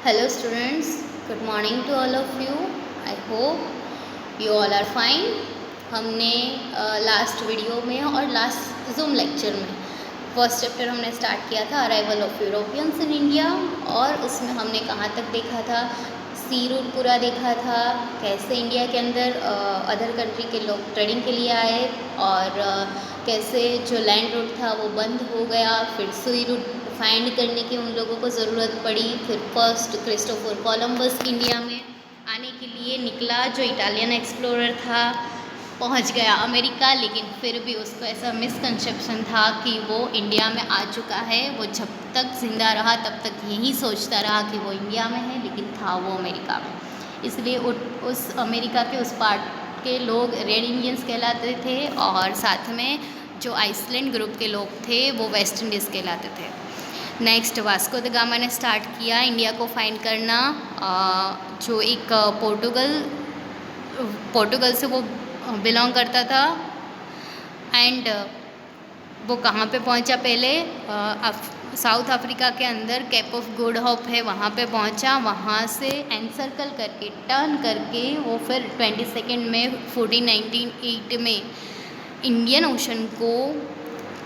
Hello students, good morning to all of you. I hope you all are fine. हमने last video में और last zoom lecture में first chapter हमने start किया था arrival of Europeans in India, और उसमें हमने कहाँ तक देखा था, सी रूट पूरा देखा था, कैसे इंडिया के अंदर अदर कंट्री के लोग ट्रेडिंग के लिए आए और कैसे जो लैंड रूट था वो बंद हो गया, फिर सी रूट फाइंड करने की उन लोगों को ज़रूरत पड़ी। फिर फर्स्ट क्रिस्टोफर कोलंबस इंडिया में आने के लिए निकला, जो इटालियन एक्सप्लोरर था, पहुंच गया अमेरिका, लेकिन फिर भी उसको ऐसा मिसकंसेप्शन था कि वो इंडिया में आ चुका है। वो जब तक ज़िंदा रहा तब तक यही सोचता रहा कि वो इंडिया में है, लेकिन था वो अमेरिका में। इसलिए उस अमेरिका के उस पार्ट के लोग रेड इंडियंस कहलाते थे, और साथ में जो आइसलैंड ग्रुप के लोग थे वो वेस्ट इंडीज़ कहलाते थे। नेक्स्ट वास्को द गामा ने स्टार्ट किया इंडिया को फाइंड करना, जो एक पोर्टुगल से वो बिलोंग करता था। एंड वो कहाँ पे पहुँचा, पहले साउथ अफ्रीका के अंदर कैप ऑफ गुड होप है, वहाँ पे पहुँचा। वहाँ से एनसर्कल करके टर्न करके वो फिर 22 में 1498 में इंडियन ओशन को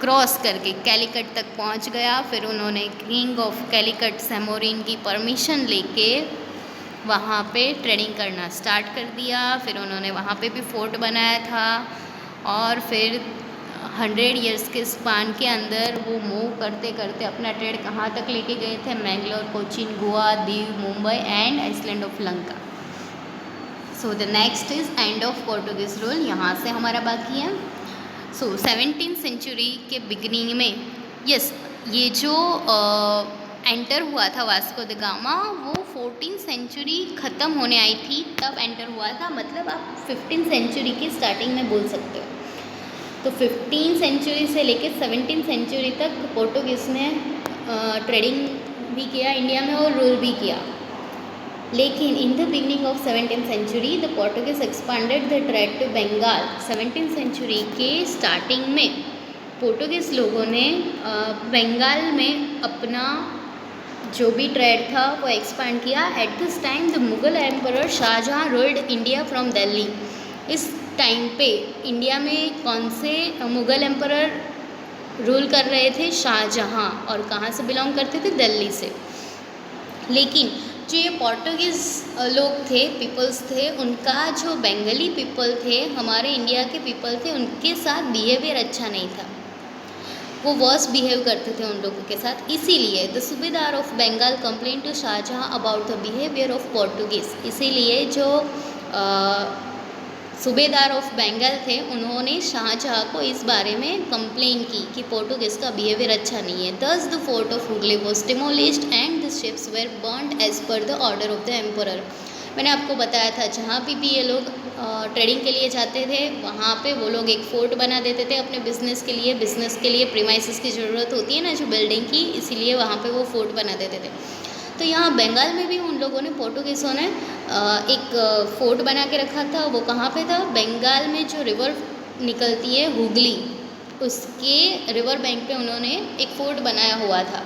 क्रॉस करके कैलिकट तक पहुंच गया। फिर उन्होंने किंग ऑफ कैलिकट सैमोरिन की परमिशन लेके वहाँ पे ट्रेडिंग करना स्टार्ट कर दिया। फिर उन्होंने वहाँ पे भी फोर्ट बनाया था, और फिर 100 इयर्स के स्पान के अंदर वो मूव करते करते अपना ट्रेड कहाँ तक लेके गए थे, Mangalore, Cochin, Goa, Diu, Mumbai and island of Lanka. So the next is end of Portuguese rule, यहाँ से हमारा बाकी है। 17th सेंचुरी के बिगनिंग में ये जो एंटर हुआ था वास्को द गामा, वो 14th सेंचुरी ख़त्म होने आई थी तब एंटर हुआ था। मतलब आप 15th सेंचुरी की स्टार्टिंग में बोल सकते हो। तो 15th सेंचुरी से लेकर 17th सेंचुरी तक पोर्टुगीज़ ने ट्रेडिंग भी किया इंडिया में और रूल भी किया। लेकिन in the beginning of 17th century the Portuguese expanded the trade to Bengal. 17th century के स्टार्टिंग में पोर्टुगीज़ लोगों ने बंगाल में अपना जो भी ट्रेड था वो एक्सपांड किया। At this time the Mughal emperor Shahjahan ruled India from Delhi. इस टाइम पे इंडिया में कौन से मुगल एम्परर रूल कर रहे थे? शाहजहाँ। और कहाँ से बिलोंग करते थे? दिल्ली से। लेकिन जो ये पोर्टुगीज़ लोग थे, पीपल्स थे, उनका जो बंगाली पीपल थे, हमारे इंडिया के पीपल थे, उनके साथ बिहेवियर अच्छा नहीं था। वो वर्स बिहेव करते थे उन लोगों के साथ। इसीलिए the subedar of Bengal complain to Shahjahan about the behaviour of Portuguese. इसीलिए जो सूबेदार ऑफ बंगाल थे, उन्होंने शाहजहाँ को इस बारे में कंप्लेन की कि पोर्टुगीज़ का बिहेवियर अच्छा नहीं है। Thus the fort of Hooghly was demolished and the ships were burned as per the order of the emperor. मैंने आपको बताया था, जहाँ भी ये लोग ट्रेडिंग के लिए जाते थे, वहाँ पे वो लोग एक फोर्ट बना देते थे अपने बिजनेस के लिए प्रीमाइसेस की ज़रूरत होती है ना, जो बिल्डिंग की, इसीलिए वहाँ पे वो फोर्ट बना देते थे। तो यहाँ बंगाल में भी उन लोगों ने, पोर्टुगीज़ों ने एक फोर्ट बना के रखा था। वो कहाँ पे था? बंगाल में जो रिवर निकलती है हुगली, उसके रिवर बैंक पे उन्होंने एक फोर्ट बनाया हुआ था।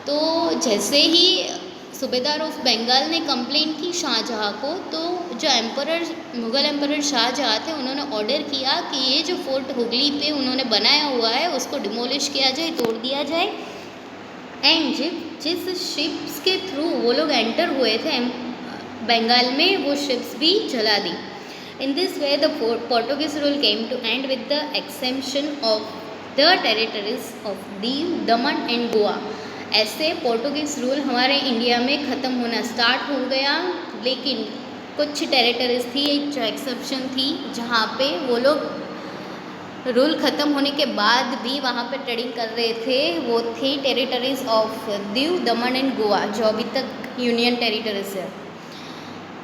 तो जैसे ही सूबेदार ऑफ बंगाल ने कंप्लेन की शाहजहाँ को, तो जो मुगल एम्परर शाहजहाँ थे, उन्होंने ऑर्डर किया कि ये जो फोर्ट हुगली पे उन्होंने बनाया हुआ है उसको डिमोलिश किया जाए, तोड़ दिया जाए। एंड जिस शिप्स के थ्रू वो लोग एंटर हुए थे बंगाल में, वो शिप्स भी जला दी। In this way the Portuguese rule came to end with the exemption of the territories of Diu, Daman and Goa. ऐसे पोर्टुगीज रूल हमारे इंडिया में ख़त्म होना स्टार्ट हो गया। लेकिन कुछ टेरिटरीज थी जो एक्सेप्शन थी, जहाँ पे वो लोग रूल ख़त्म होने के बाद भी वहाँ पे ट्रेडिंग कर रहे थे। वो थी territories of Diu, Daman and Goa, जो अभी तक यूनियन टेरिटरीज है।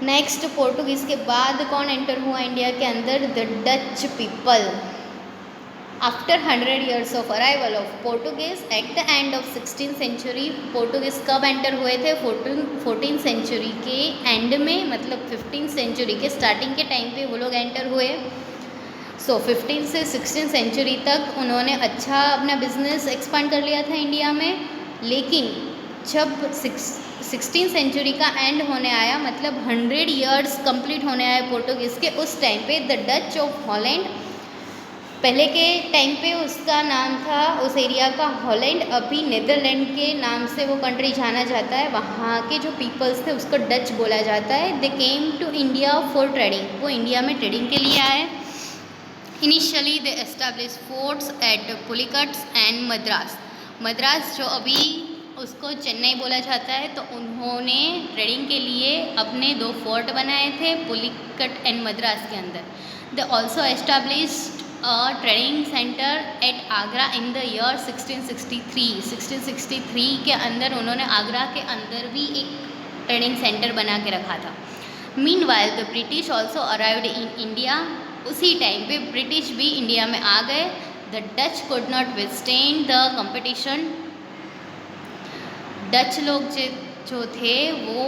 नेक्स्ट, पोर्टुगीज़ के बाद कौन एंटर हुआ इंडिया के अंदर? The Dutch people. After 100 years of arrival of Portuguese at the end of 16th century, Portuguese कब एंटर हुए थे? 14th सेंचुरी के एंड में, मतलब 15th सेंचुरी के स्टार्टिंग के टाइम पे वो लोग एंटर हुए। 15th से 16th सेंचुरी तक उन्होंने अच्छा अपना बिजनेस एक्सपांड कर लिया था इंडिया में। लेकिन जब 16th सेंचुरी का एंड होने आया, मतलब 100 ईयर्स कंप्लीट होने आए पोर्टुगीज़ के, उस टाइम पे द डच ऑफ हॉलैंड, पहले के टाइम पे उसका नाम था उस एरिया का हॉलैंड, अभी नीदरलैंड के नाम से वो कंट्री जाना जाता है। वहाँ के जो पीपल्स थे उसको डच बोला जाता है। They came to India for trading, वो इंडिया में ट्रेडिंग के लिए आए। Initially they establish forts at Pulicats and Madras. Madras जो अभी उसको चेन्नई बोला जाता है, तो उन्होंने ट्रेडिंग के लिए अपने 2 फोर्ट बनाए थे पुलिकट एंड मद्रास के अंदर। They also established a trading centre at Agra in the year 1663। 1663 के अंदर उन्होंने आगरा के अंदर भी एक ट्रेडिंग सेंटर बना के रखा था। Meanwhile the British also arrived in India. उसी टाइम पे ब्रिटिश भी इंडिया में आ गए। The Dutch could not withstand the competition. Dutch लोग जो थे वो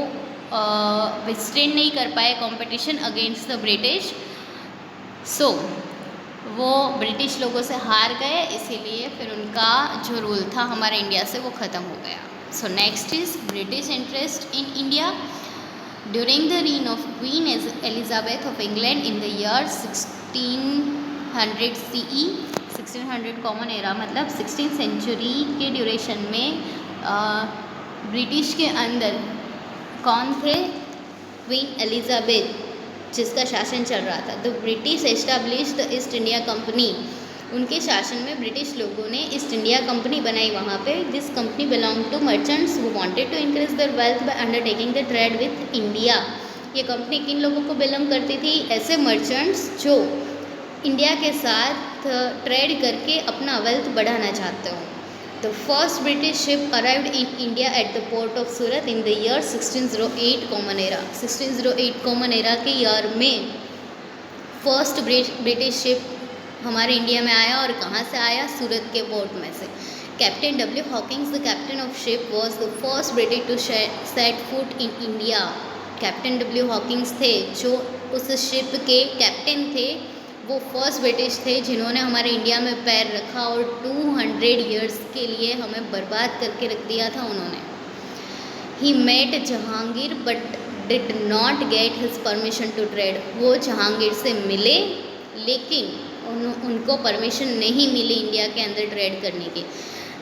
विथस्टैंड नहीं कर पाए कंपटीशन अगेंस्ट द ब्रिटिश। सो वो ब्रिटिश लोगों से हार गए, इसीलिए फिर उनका जो रूल था हमारे इंडिया से वो ख़त्म हो गया। So next is British interest in India. During the reign of Queen Elizabeth of England in the year 1600 CE, 1600 common era मतलब 16th सेंचुरी के ड्यूरेशन में ब्रिटिश के अंदर कौन थे? क्वीन एलिजाबेथ, जिसका शासन चल रहा था। The British establish the east India company. उनके शासन में ब्रिटिश लोगों ने ईस्ट इंडिया कंपनी बनाई वहाँ पे। This company belong to merchants who wanted to increase their wealth by undertaking the trade with India. ये कंपनी किन लोगों को बिलोंग करती थी? ऐसे मर्चेंट्स जो इंडिया के साथ ट्रेड करके अपना वेल्थ बढ़ाना चाहते हो। The first British ship arrived in India at the port of Surat in the year 1608 common era. 1608 common era के ईयर में फर्स्ट ब्रिटिश शिप हमारे इंडिया में आया। और कहाँ से आया? सूरत के पोर्ट में से। Captain W Hawkins the captain of ship was the first British to set foot in India. Captain W Hawkins थे जो उस शिप के कैप्टन थे, वो फर्स्ट ब्रिटिश थे जिन्होंने हमारे इंडिया में पैर रखा और 200 ईयर्स के लिए हमें बर्बाद करके रख दिया था उन्होंने। He met Jahangir but did not get his permission to trade. वो जहांगीर से मिले लेकिन उनको परमिशन नहीं मिली इंडिया के अंदर ट्रेड करने की।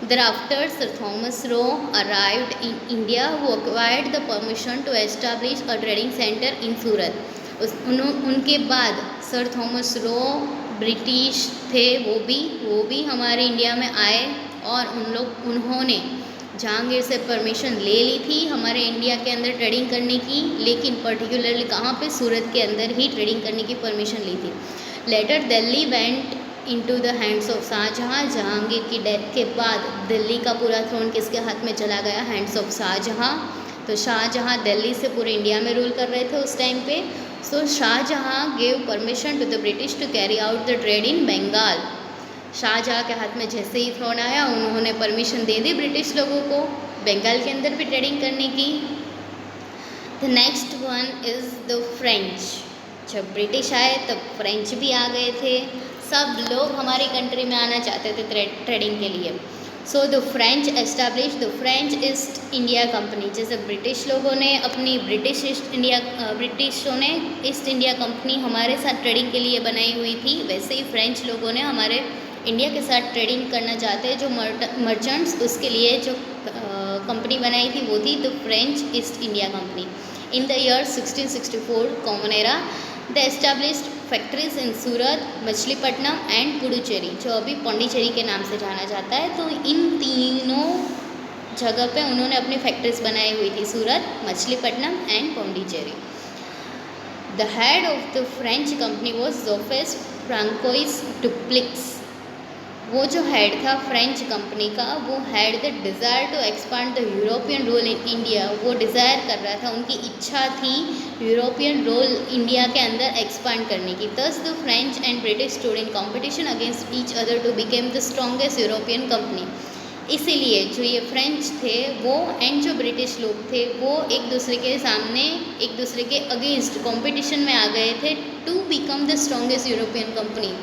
Thereafter, Sir Thomas Roe arrived in India, who acquired the permission to establish a trading center in Surat. उनके बाद सर थॉमस रो ब्रिटिश थे, वो भी हमारे इंडिया में आए और उन्होंने जहांगीर से परमिशन ले ली थी हमारे इंडिया के अंदर ट्रेडिंग करने की, लेकिन पर्टिकुलरली कहाँ पे? सूरत के अंदर ही ट्रेडिंग करने की परमिशन ली थी। Later Delhi went into the hands of Shahjahan. Jahangir की डेथ के बाद दिल्ली का पूरा थ्रोन किसके हाथ में चला गया? Hands of Shahjahan. तो शाहजहाँ दिल्ली से पूरे इंडिया में रूल कर रहे थे उस टाइम पे। So Shahjahan gave permission to the British to carry out the trade in Bengal. Shahjahan के हाथ में जैसे ही थ्रोन आया उन्होंने परमिशन दे दी ब्रिटिश लोगों को बंगाल के अंदर भी ट्रेडिंग करने की। The next one is the French. जब ब्रिटिश आए तब फ्रेंच भी आ गए थे। सब लोग हमारी कंट्री में आना चाहते थे ट्रेडिंग के लिए। So the French establish the French east India company. जैसे ब्रिटिश लोगों ने अपनी ब्रिटिशों ने ईस्ट इंडिया कंपनी हमारे साथ ट्रेडिंग के लिए बनाई हुई थी, वैसे ही फ्रेंच लोगों ने हमारे इंडिया के साथ ट्रेडिंग करना चाहते हैं। जो मर्चेंट्स उसके लिए जो कंपनी बनाई थी वो थी the French east India company. In the year 1664 common era the established factories in Surat, Machilipatnam and Puducherry, जो अभी पौंडीचेरी के नाम से जाना जाता है। तो इन तीनों जगह पे उन्होंने अपनी फैक्ट्रीज बनाई हुई थी, Surat, Machilipatnam and Pondicherry. The head of the French company was Joseph Francois Dupleix. वो जो हेड था फ्रेंच कंपनी का, वो had the desire to expand the European role in India. वो डिज़ायर कर रहा था, उनकी इच्छा थी यूरोपियन रोल इंडिया के अंदर एक्सपांड करने की। Thus the French and British stood in competition against each other to became the strongest European company. इसीलिए जो ये फ्रेंच थे वो एंड जो ब्रिटिश लोग थे वो एक दूसरे के सामने, एक दूसरे के अगेंस्ट कॉम्पिटिशन में आ गए थे to become the strongest European company.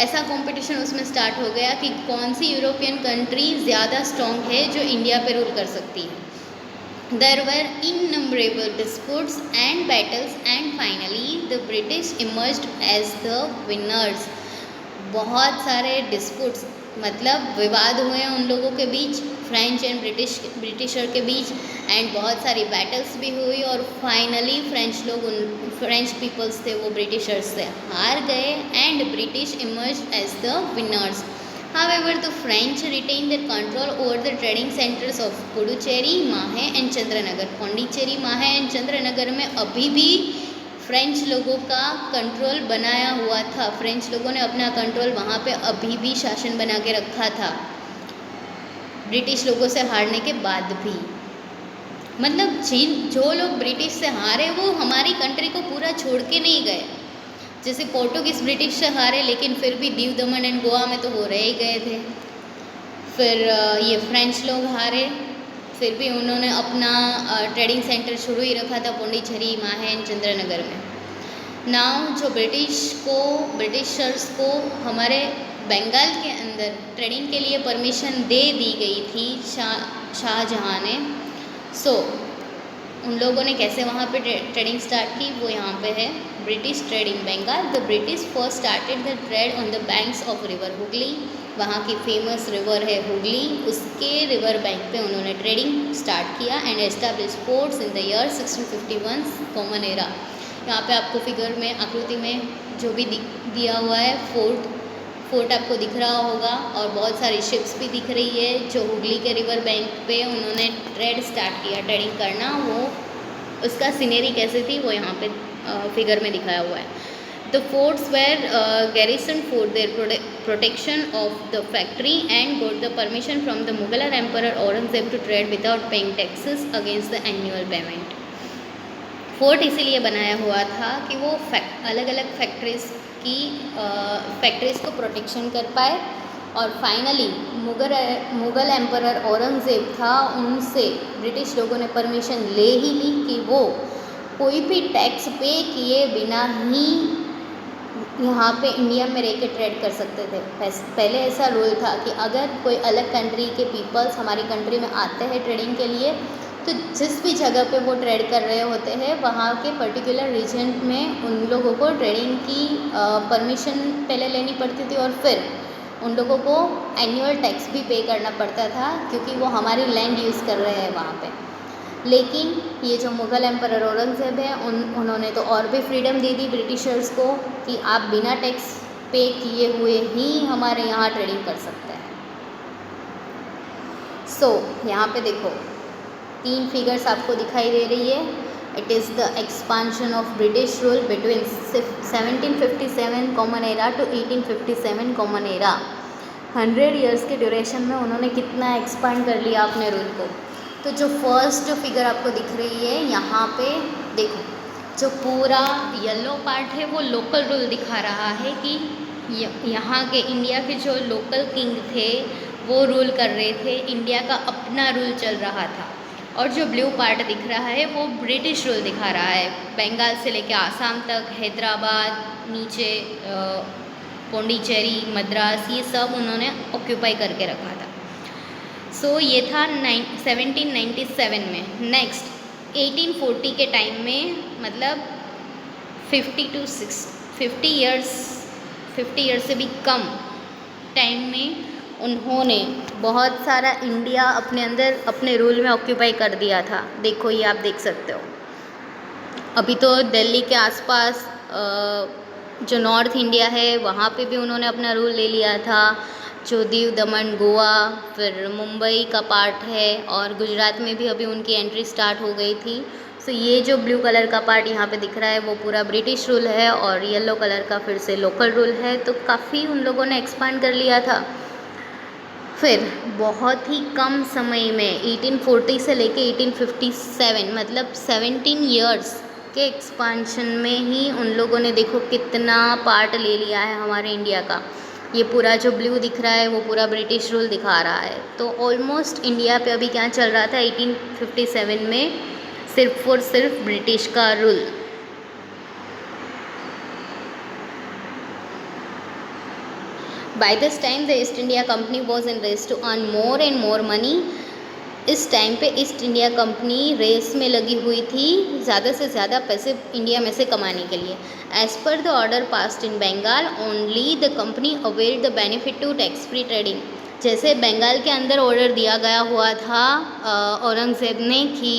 ऐसा कंपटीशन उसमें स्टार्ट हो गया कि कौन सी यूरोपियन कंट्री ज़्यादा स्ट्रॉन्ग है जो इंडिया पे रूल कर सकती है। There were innumerable disputes and battles, and finally the British emerged as the winners. बहुत सारे डिस्प्यूट्स मतलब विवाद हुए उन लोगों के बीच, फ्रेंच एंड ब्रिटिशर के बीच, एंड बहुत सारी बैटल्स भी हुई, और फाइनली फ्रेंच पीपल्स थे वो ब्रिटिशर्स से हार गए, and British emerge as the winners. However, the French retained their control over the trading centers of Puducherry, माहे एंड चंद्रनगर. पौंडीचेरी, माहे एंड चंद्रनगर में अभी भी फ्रेंच लोगों का कंट्रोल बनाया हुआ था. फ्रेंच लोगों ने अपना कंट्रोल वहाँ पे अभी भी शासन बना के रखा था, ब्रिटिश लोगों से हारने के बाद भी. मतलब जो लोग ब्रिटिश से हारे वो हमारी कंट्री को पूरा छोड़ के नहीं गए. जैसे पोर्टुगीज़ ब्रिटिश से हारे, लेकिन फिर भी दीव दमन एंड गोवा में तो वो रह ही गए थे. फिर ये फ्रेंच लोग हारे, फिर भी उन्होंने अपना ट्रेडिंग सेंटर शुरू ही रखा था पौंडीचेरी, माहे एंड चंद्रनगर में. नाउ जो ब्रिटिशर्स को हमारे बंगाल के अंदर ट्रेडिंग के लिए परमिशन दे दी गई थी शाहजहाँ ने. सो उन लोगों ने कैसे वहाँ पे ट्रेडिंग स्टार्ट की वो यहाँ पे है. British trade in Bengal. The British first started the trade on the banks of river Hooghly. वहाँ की फेमस रिवर है हुगली, उसके रिवर बैंक पे उन्होंने ट्रेडिंग स्टार्ट किया, and establish ports in the year 1651 common era. यहाँ पे आपको फिगर में, आकृति में जो भी दिया हुआ है फोर्ट आपको दिख रहा होगा, और बहुत सारी शिप्स भी दिख रही है जो हुगली के रिवर बैंक पे उन्होंने ट्रेड स्टार्ट किया, ट्रेडिंग करना. वो उसका सीनरी कैसे थी वो यहाँ पे फिगर में दिखाया हुआ है. The forts were garrison for their protection of the factory and got the permission from the Mughal emperor Aurangzeb to trade without paying taxes against the annual payment. Fort इसीलिए बनाया हुआ था कि वो अलग अलग फैक्ट्रीज़ को प्रोटेक्शन कर पाए, और फाइनली मुगल एम्परर औरंगज़ेब था, उनसे ब्रिटिश लोगों ने परमिशन ले ही ली कि वो कोई भी टैक्स पे किए बिना ही यहाँ पे इंडिया में रह के ट्रेड कर सकते थे. पहले ऐसा रूल था कि अगर कोई अलग कंट्री के पीपल्स हमारी कंट्री में आते हैं ट्रेडिंग के लिए, तो जिस भी जगह पे वो ट्रेड कर रहे होते हैं वहाँ के पर्टिकुलर रीजन में उन लोगों को ट्रेडिंग की परमिशन पहले लेनी पड़ती थी, और फिर उन लोगों को एनुअल टैक्स भी पे करना पड़ता था, क्योंकि वो हमारी लैंड यूज़ कर रहे हैं वहाँ पे. लेकिन ये जो मुग़ल एम्परर औरंगज़ेब है उन्होंने तो और भी फ्रीडम दे दी ब्रिटिशर्स को कि आप बिना टैक्स पे किए हुए ही हमारे यहाँ ट्रेडिंग कर सकते हैं. सो यहाँ पे देखो 3 फिगर्स आपको दिखाई दे रही है. It is the expansion of British rule between 1757 common era to 1857 common era. 100 years के ड्यूरेशन में उन्होंने कितना एक्सपांड कर लिया अपने रूल को. तो जो फर्स्ट फिगर आपको दिख रही है यहाँ पे देखो, जो पूरा येलो पार्ट है वो लोकल रूल दिखा रहा है कि यहाँ के इंडिया के जो लोकल किंग थे वो रूल कर रहे थे, इंडिया का अपना रूल चल रहा था. और जो ब्लू पार्ट दिख रहा है वो ब्रिटिश रूल दिखा रहा है, बंगाल से लेकर आसाम तक, हैदराबाद, नीचे पौंडीचेरी, मद्रास, ये सब उन्होंने ऑक्यूपाई करके रखा था. सो ये था 1797 में. नेक्स्ट 1840 के टाइम में, मतलब 50 ईयर्स से भी कम टाइम में उन्होंने बहुत सारा इंडिया अपने अंदर अपने रूल में ऑक्यूपाई कर दिया था. देखो ये आप देख सकते हो. अभी तो दिल्ली के आसपास जो नॉर्थ इंडिया है वहाँ पे भी उन्होंने अपना रूल ले लिया था, जो दीव दमन गोवा, फिर मुंबई का पार्ट है, और गुजरात में भी अभी उनकी एंट्री स्टार्ट हो गई थी. सो ये जो ब्लू कलर का पार्ट यहाँ पे दिख रहा है वो पूरा ब्रिटिश रूल है, और येलो कलर का फिर से लोकल रूल है. तो काफ़ी उन लोगों ने एक्सपांड कर लिया था. फिर बहुत ही कम समय में 1840 से लेके 1857 मतलब 17 ईयर्स के एक्सपांशन में ही उन लोगों ने देखो कितना पार्ट ले लिया है हमारे इंडिया का. ये पूरा जो ब्लू दिख रहा है वो पूरा ब्रिटिश रूल दिखा रहा है. तो ऑलमोस्ट इंडिया पे अभी क्या चल रहा था 1857 में, सिर्फ और सिर्फ ब्रिटिश का rule. By this time, the East India Company was in race to earn more and more money. इस टाइम पे ईस्ट इंडिया कंपनी रेस में लगी हुई थी ज़्यादा से ज़्यादा पैसे इंडिया में से कमाने के लिए। As per the order passed in Bengal only the company availed the benefit to tax free trading. जैसे बंगाल के अंदर ऑर्डर दिया गया हुआ था औरंगज़ेब ने कि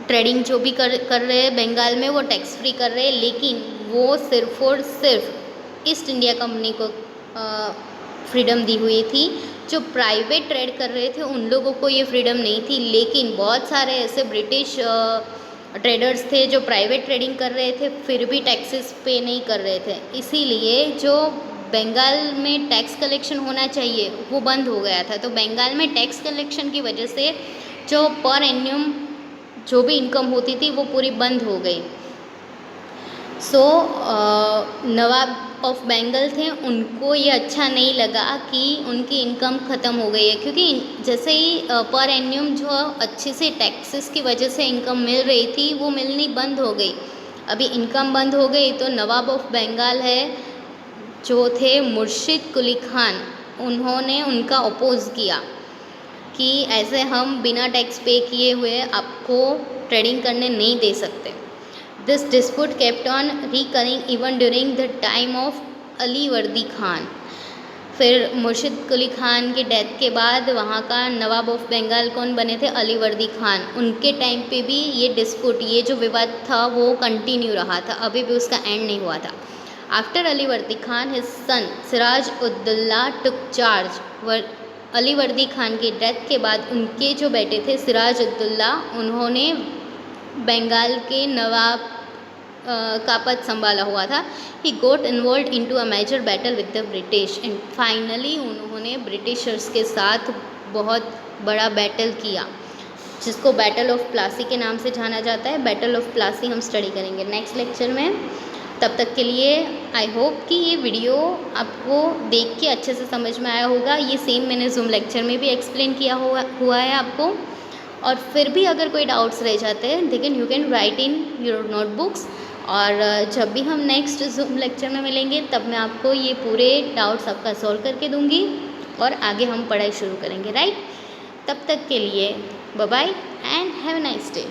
ट्रेडिंग जो भी कर रहे हैं बंगाल में वो टैक्स फ्री कर रहे हैं, लेकिन वो सिर्फ और सिर्फ ईस्ट इंडिया कंपनी को फ्रीडम दी हुई थी। जो प्राइवेट ट्रेड कर रहे थे उन लोगों को ये फ्रीडम नहीं थी, लेकिन बहुत सारे ऐसे ब्रिटिश ट्रेडर्स थे जो प्राइवेट ट्रेडिंग कर रहे थे फिर भी टैक्सेस पे नहीं कर रहे थे। इसीलिए जो बंगाल में टैक्स कलेक्शन होना चाहिए वो बंद हो गया था। तो बंगाल में टैक्स कलेक्शन की वजह से जो पर एन्यूम जो भी इनकम होती थी वो पूरी बंद हो गई। सो नवाब ऑफ बंगाल थे, उनको ये अच्छा नहीं लगा कि उनकी इनकम ख़त्म हो गई है, क्योंकि जैसे ही पर एन्यूम जो अच्छे से टैक्सेस की वजह से इनकम मिल रही थी वो मिलनी बंद हो गई। अभी इनकम बंद हो गई तो नवाब ऑफ बंगाल है जो थे मुर्शिद कुली खान, उन्होंने उनका अपोज किया कि ऐसे हम बिना टैक्स पे किए हुए आपको ट्रेडिंग करने नहीं दे सकते। This dispute kept on recurring even during the time of Ali वर्दी खान। फिर मुर्शिद कुली खान के डेथ के बाद वहाँ का नवाब ऑफ बंगाल कौन बने थे? अली वर्दी खान। उनके टाइम पे भी ये डिस्प्यूट, ये जो विवाद था वो कंटिन्यू रहा था, अभी भी उसका एंड नहीं हुआ था। आफ्टर अली वर्दी खान हिज सन सिराज उद्दौला टुक चार्ज। अली वर्दी खान की डेथ के बाद उनके जो बेटे थे सिराज उद्दौला, उन्होंने बंगाल के नवाब का पद संभाला हुआ था। He got involved into a major battle with the British and finally उन्होंने ब्रिटिशर्स के साथ बहुत बड़ा बैटल किया, जिसको बैटल ऑफ प्लासी के नाम से जाना जाता है। बैटल ऑफ प्लासी हम स्टडी करेंगे नेक्स्ट लेक्चर में। तब तक के लिए आई होप कि ये वीडियो आपको देख के अच्छे से समझ में आया होगा। ये सेम मैंने जूम लेक्चर में भी एक्सप्लेन किया हुआ है आपको। और फिर भी अगर कोई डाउट्स रह जाते हैं लेकिन you can write in your notebooks, और जब भी हम नेक्स्ट जूम लेक्चर में मिलेंगे तब मैं आपको ये पूरे डाउट्स आपका सॉल्व करके दूंगी और आगे हम पढ़ाई शुरू करेंगे, राइट। तब तक के लिए bye bye and have a nice day.